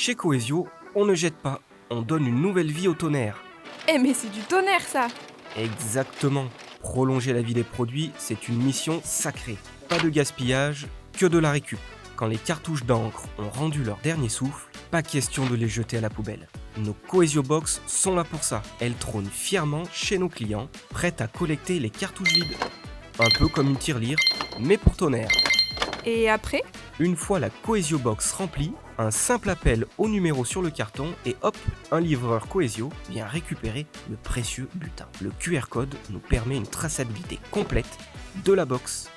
Chez Coesio, on ne jette pas, on donne une nouvelle vie au tonnerre. Eh mais c'est du tonnerre ça! Exactement. Prolonger la vie des produits, c'est une mission sacrée. Pas de gaspillage, que de la récup. Quand les cartouches d'encre ont rendu leur dernier souffle, pas question de les jeter à la poubelle. Nos Coesio Box sont là pour ça. Elles trônent fièrement chez nos clients, prêtes à collecter les cartouches vides. Un peu comme une tirelire, mais pour tonnerre. Et après? Une fois la Coesio Box remplie, un simple appel au numéro sur le carton et hop, un livreur Coesio vient récupérer le précieux butin. Le QR code nous permet une traçabilité complète de la box.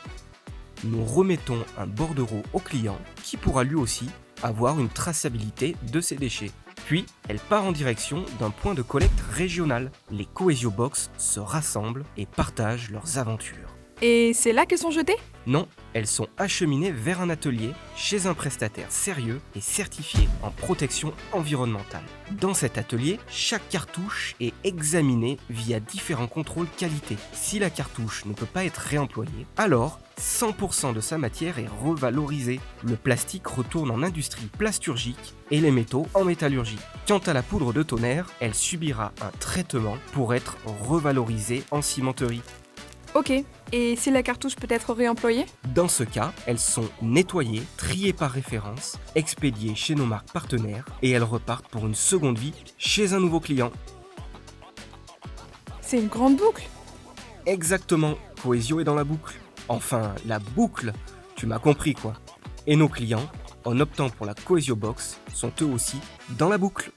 Nous remettons un bordereau au client qui pourra lui aussi avoir une traçabilité de ses déchets. Puis, elle part en direction d'un point de collecte régional. Les Coesio Box se rassemblent et partagent leurs aventures. Et c'est là qu'elles sont jetées? Non, elles sont acheminées vers un atelier chez un prestataire sérieux et certifié en protection environnementale. Dans cet atelier, chaque cartouche est examinée via différents contrôles qualité. Si la cartouche ne peut pas être réemployée, alors 100% de sa matière est revalorisée. Le plastique retourne en industrie plasturgique et les métaux en métallurgie. Quant à la poudre de tonnerre, elle subira un traitement pour être revalorisée en cimenterie. Ok. Et si la cartouche peut être réemployée? Dans ce cas, elles sont nettoyées, triées par référence, expédiées chez nos marques partenaires et elles repartent pour une seconde vie chez un nouveau client. C'est une grande boucle. Exactement, Coesio est dans la boucle. Enfin, la boucle, tu m'as compris quoi. Et nos clients, en optant pour la Coesio Box, sont eux aussi dans la boucle.